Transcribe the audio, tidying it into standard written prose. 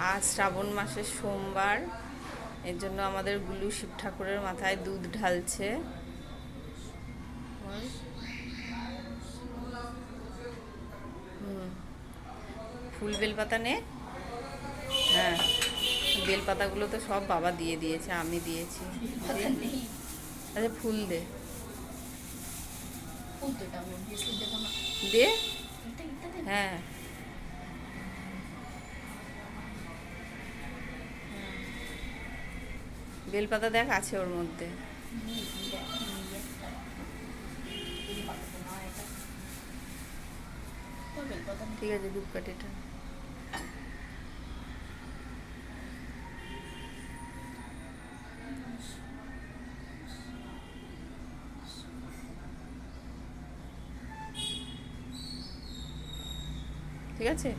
আজ শ্রাবণ মাসের সোমবার, এর জন্য আমাদের গুলু শিব ঠাকুরের মাথায় দুধ ঢালছে। ফুল বেলপাতা নে। হ্যাঁ, বেলপাতাগুলো তো সব বাবা দিয়ে দিয়েছে, আমি দিয়েছি। আচ্ছা, ফুল দে। দে। হ্যাঁ, বেলপাতা দেখ আছে ওর মধ্যে। ঠিক আছে, ধূপকাঠিটা। ঠিক আছে।